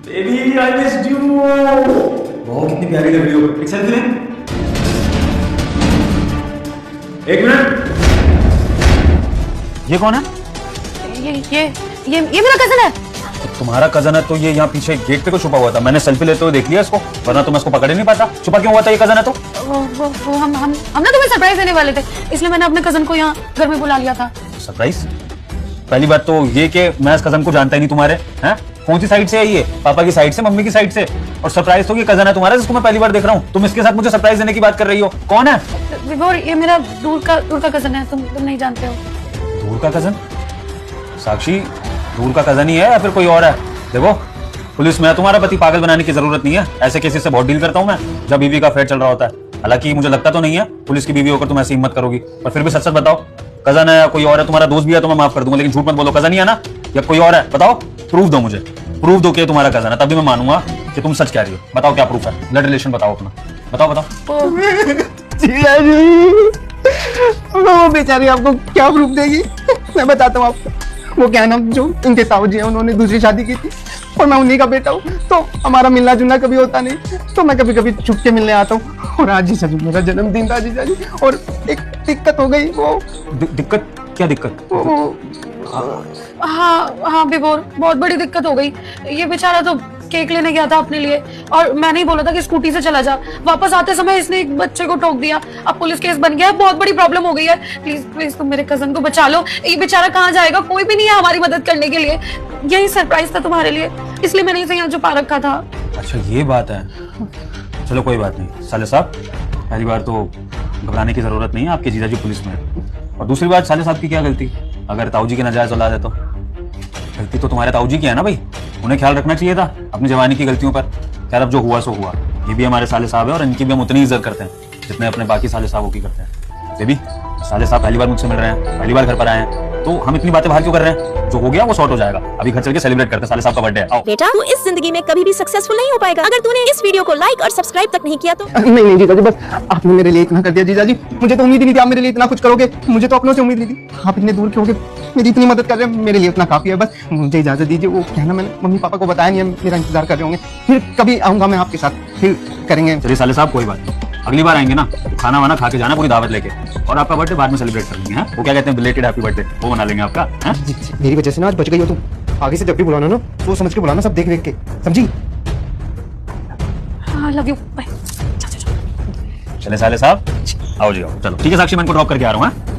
Baby I missed you. वाह कितनी प्यारी लग रही हो। एक सेल्फी ले। एक मिनट। ये कौन है? ये मेरा कजन है। तो तुम्हारा कजन है तो ये यहाँ पीछे गेट पे को छुपा हुआ था। मैंने सेल्फी लेते हुए देख लिया इसको, वरना तो मैं इसको पकड़ ही नहीं पाता। छुपा क्यों हुआ था ये कजन है तो? वो हम ना तुम्हें सरप्राइज देने वाले थे, इसलिए मैंने अपने कजन को यहाँ घर में बुला लिया था। सरप्राइज? पहली बात तो ये कि मैं इस कजन को जानता ही नहीं तुम्हारे। हैं? कौन सी साइड से है ये? पापा की साइड से, मम्मी की साइड से? और सरप्राइज तो ये कजन है तुम्हारा जिसको मैं पहली बार देख रहा हूँ। तुम इसके साथ मुझे सरप्राइज देने की बात कर रही हो। कौन है? विभोर, ये मेरा दूर का कजन है। तुम नहीं जानते हो। दूर का कजन? साक्षी, दूर का कजन ही है या फिर कोई और है? देखो पुलिस में तुम्हारा पति, पागल बनाने की जरूरत नहीं है। ऐसे केसेस से बहुत डील करता हूँ मैं, जब बीवी का अफेयर चल रहा होता है। हालांकि मुझे लगता तो नहीं है पुलिस की बीवी होकर तुम ऐसी हिम्मत करोगी, पर फिर भी सच सच बताओ, कजन है या कोई और है? तुम्हारा दोस्त भी है तो मैं माफ कर दूंगा, लेकिन झूठ मत बोलो। कजन ही है ना या कोई और है? बताओ, प्रूफ दो मुझे। प्रूफ दो कि तुम्हारा कजन है, तभी मैं मानूंगा कि तुम सच कह रही हो। बताओ क्या प्रूफ है? ब्लड रिलेशन बताओ अपना, बताओ बताओ। वो बेचारी आपको क्या प्रूफ देगी? मैं बताता हूँ आपको। वो क्या है ना, जो इनके ताऊ जी है उन्होंने दूसरी शादी की थी और मैं उन्हीं का बेटा हूँ, तो हमारा मिलना जुलना कभी होता नहीं, तो मैं कभी कभी छुप के मिलने आता हूँ। और आज ही सच मेरा जन्मदिन था जीजा जी, और एक दिक्कत हो गई। वो दिक्कत? क्या दिक्कत? हाँ विभोर, बहुत बड़ी दिक्कत हो गई। ये बेचारा तो केक लेने गया था अपने लिए, और मैंने ही बोला था कि स्कूटी से चला जा। वापस आते समय इसने एक बच्चे को ठोक दिया। अब पुलिस केस बन गया है, बहुत बड़ी प्रॉब्लम हो गई है। प्लीज प्लीज तुम मेरे कजन को बचा लो। ये बेचारा कहाँ जाएगा? कोई भी नहीं है हमारी मदद करने के लिए। यही सरप्राइज था तुम्हारे लिए, इसलिए मैंने इसे यहाँ छुपा रखा था। अच्छा ये बात है। चलो कोई बात नहीं साले साहब, पहली बार तो घबराने की जरूरत नहीं है, आपके जीजाजी पुलिस में है। और दूसरी बात, साले साहब की क्या गलती अगर ताऊ जी के नाजायज औलाद है तो? गलती तो तुम्हारे ताऊ जी की है ना भाई, उन्हें ख्याल रखना चाहिए था अपनी जवानी की गलतियों पर। खैर अब जो हुआ सो हुआ। ये भी हमारे साले साहब है और इनकी भी हम उतनी इज्जत करते हैं जितने अपने बाकी साले साहबों की करते हैं। बेबी, साले साहब पहली बार मुझसे मिल रहे हैं, पहली बार घर पर आए हैं, तो हम इतनी बातें बाहर क्यों कर रहे हैं? जो हो गया वो सॉर्ट हो जाएगा। अभी घर चल के सेलिब्रेट करते हैं, साले साहब का बर्थडे है। आओ। बेटा, तू इस जिंदगी में कभी भी सक्सेसफुल नहीं हो पाएगा अगर तूने इस वीडियो को लाइक और सब्सक्राइब तक नहीं किया तो। नहीं जीजा जी, बस आपने मेरे लिए इतना कर दिया जीजा जी। मुझे तो उम्मीद ही नहीं थी आप मेरे लिए इतना कुछ करोगे। मुझे तो अपनों से उम्मीद नहीं थी, आप इतने दूर के होगे, मेरी इतनी मदद कर रहे हैं, मेरे लिए इतना काफी है। बस मुझे इजाजत दीजिए। वो क्या है ना, मैंने मम्मी पापा को बताया नहीं है, मेरा इंतजार कर रहे होंगे। फिर कभी आऊंगा मैं आपके साथ, फिर करेंगे। चलिए साले साहब कोई बात नहीं, अगली बार आएंगे ना तो खाना वाना खा के जाना, पूरी दावत लेके, और आपका बर्थडे बाद में सेलिब्रेट कर लेंगे। वो क्या कहते हैं, बिलेटेड हैप्पी बर्थडे, वो मना लेंगे आपका। मेरी वजह से ना आज बच गई हो तुम। आगे से जब भी बुलाना ना तो समझ के बुलाना, सब देख देख के, समझी? हाँ लव यू, बाय। चले साले साहब, आओ जी आओ। चलो ठीक है साक्षी, मैं इनको ड्रॉप करके आ रहा हूँ।